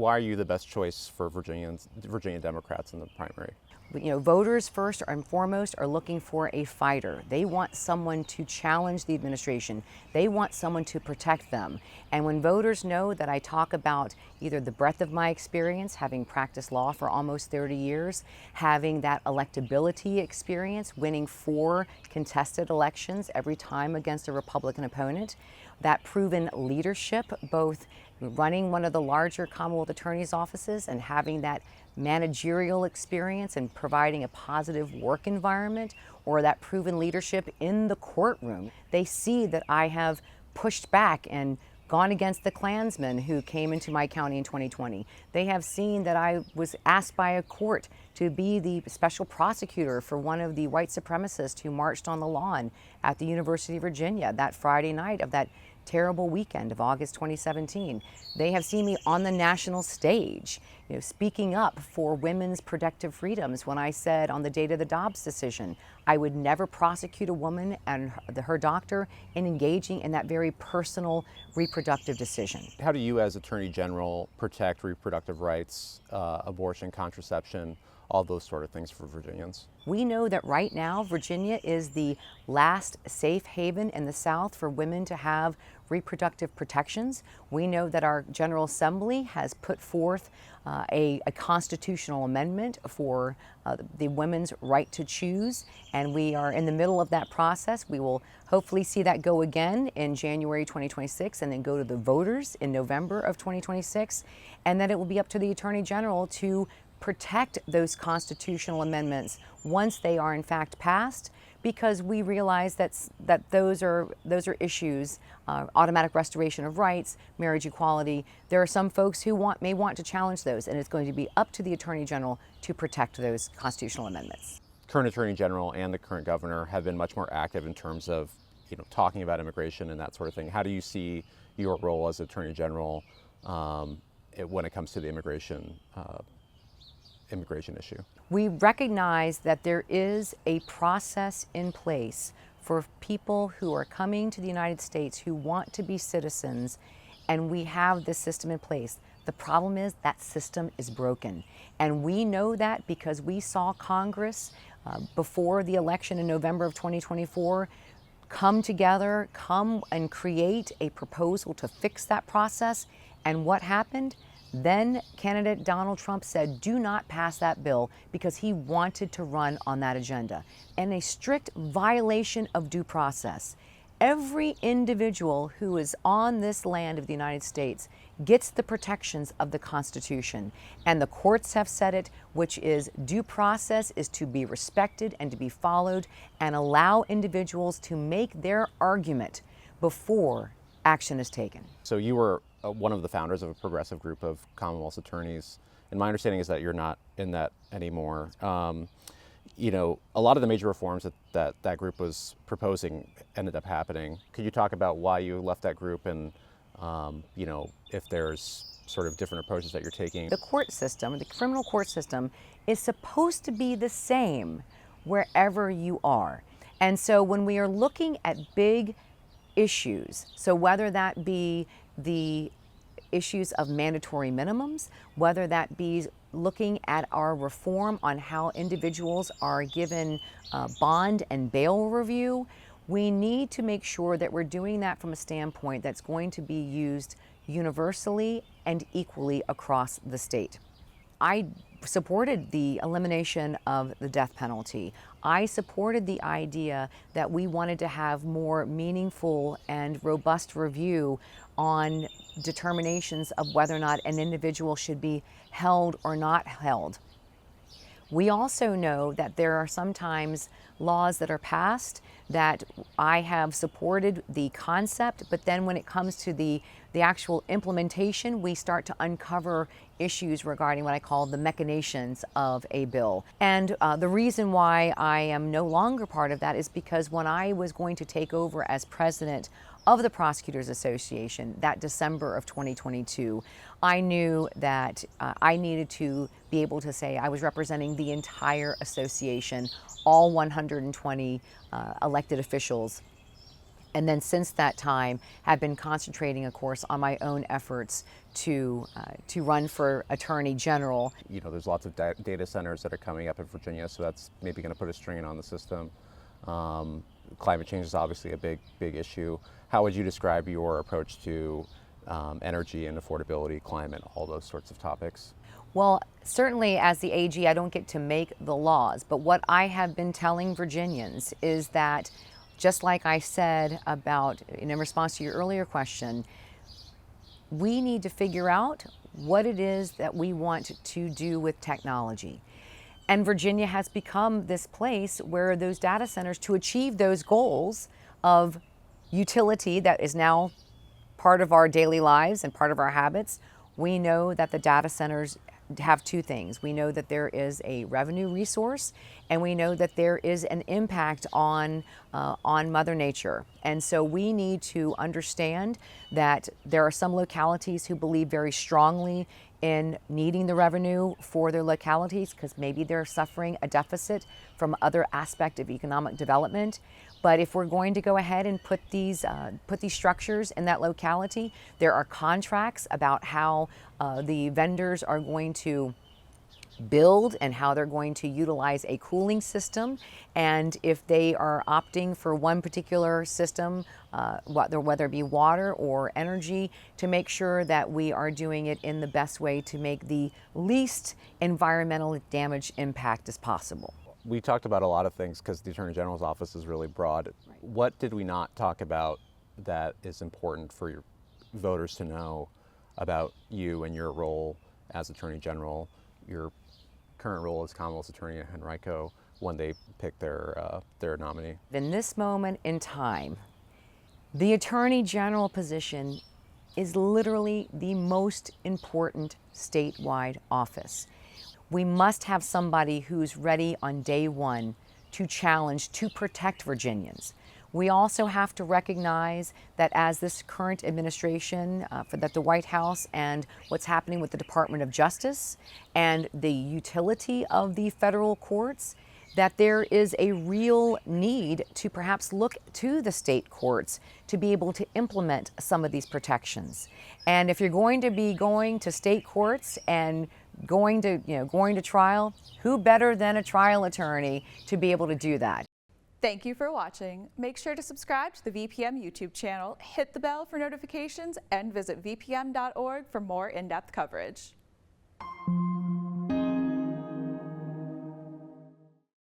why are you the best choice for Virginia Democrats in the primary? You know, voters first and foremost are looking for a fighter. They want someone to challenge the administration. They want someone to protect them. And when voters know that I talk about either the breadth of my experience, having practiced law for almost 30 years, having that electability experience, winning 4 contested elections every time against a Republican opponent, that proven leadership, both running one of the larger Commonwealth attorneys' offices and having that managerial experience and providing a positive work environment, or that proven leadership in the courtroom. They see that I have pushed back and gone against the Klansmen who came into my county in 2020. They have seen that I was asked by a court to be the special prosecutor for one of the white supremacists who marched on the lawn at the University of Virginia that Friday night of that terrible weekend of August 2017. They have seen me on the national stage, speaking up for women's protective freedoms when I said on the date of the Dobbs decision, I would never prosecute a woman and her doctor in engaging in that very personal reproductive decision. How do you as Attorney General protect reproductive rights, abortion, contraception, all those sort of things for Virginians? We know that right now Virginia is the last safe haven in the South for women to have reproductive protections. We know that our General Assembly has put forth a constitutional amendment for the women's right to choose, and we are in the middle of that process. We will hopefully see that go again in January 2026 and then go to the voters in November of 2026, and then it will be up to the Attorney General to protect those constitutional amendments once they are in fact passed, because we realize that those are issues, automatic restoration of rights, marriage equality. There are some folks who may want to challenge those, and it's going to be up to the Attorney General to protect those constitutional amendments. Current Attorney General and the current governor have been much more active in terms of talking about immigration and that sort of thing. How do you see your role as Attorney General when it comes to the immigration issue? We recognize that there is a process in place for people who are coming to the United States who want to be citizens, and we have this system in place. The problem is that system is broken, and we know that because we saw Congress before the election in November of 2024 come together, come and create a proposal to fix that process. And what happened? Then candidate Donald Trump said, do not pass that bill, because he wanted to run on that agenda. And a strict violation of due process. Every individual who is on this land of the United States gets the protections of the Constitution. And the courts have said it, which is due process is to be respected and to be followed, and allow individuals to make their argument before action is taken. So you were one of the founders of a progressive group of Commonwealth attorneys, and my understanding is that you're not in that anymore. A lot of the major reforms that group was proposing ended up happening. Could you talk about why you left that group and, if there's sort of different approaches that you're taking? The court system, the criminal court system, is supposed to be the same wherever you are. And so when we are looking at big issues, so whether that be the issues of mandatory minimums, whether that be looking at our reform on how individuals are given bond and bail review, we need to make sure that we're doing that from a standpoint that's going to be used universally and equally across the state. I supported the elimination of the death penalty. I supported the idea that we wanted to have more meaningful and robust review on determinations of whether or not an individual should be held or not held. We also know that there are sometimes laws that are passed that I have supported the concept, but then when it comes to the actual implementation, we start to uncover issues regarding what I call the machinations of a bill. And the reason why I am no longer part of that is because when I was going to take over as president of the Prosecutors Association that December of 2022, I knew that I needed to be able to say I was representing the entire association, all 120 elected officials. And then since that time, have been concentrating, of course, on my own efforts to run for Attorney General. You know, there's lots of data centers that are coming up in Virginia, so that's maybe going to put a strain on the system. Climate change is obviously a big issue. How would you describe your approach to energy and affordability, climate, all those sorts of topics? Well, certainly as the AG, I don't get to make the laws, but what I have been telling Virginians is that, just like I said about, in response to your earlier question, we need to figure out what it is that we want to do with technology. And Virginia has become this place where those data centers, to achieve those goals of utility that is now part of our daily lives and part of our habits, we know that the data centers have two things. We know that there is a revenue resource, and we know that there is an impact on Mother Nature. And so we need to understand that there are some localities who believe very strongly in needing the revenue for their localities because maybe they're suffering a deficit from other aspect of economic development. But if we're going to go ahead and put these structures in that locality, there are contracts about how the vendors are going to build and how they're going to utilize a cooling system. And if they are opting for one particular system, whether it be water or energy, to make sure that we are doing it in the best way to make the least environmental damage impact as possible. We talked about a lot of things because the Attorney General's office is really broad. Right. What did we not talk about that is important for your voters to know about you and your role as Attorney General, your current role as Commonwealth's attorney at Henrico when they pick their nominee? In this moment in time, the Attorney General position is literally the most important statewide office. We must have somebody who's ready on day one to challenge, to protect Virginians. We also have to recognize that as this current administration, that the White House and what's happening with the Department of Justice and the utility of the federal courts, that there is a real need to perhaps look to the state courts to be able to implement some of these protections. And if you're going to be going to state courts and going to trial, who better than a trial attorney to be able to do that? Thank you for watching. Make sure to subscribe to the VPM YouTube channel, hit the bell for notifications, and visit vpm.org for more in-depth coverage.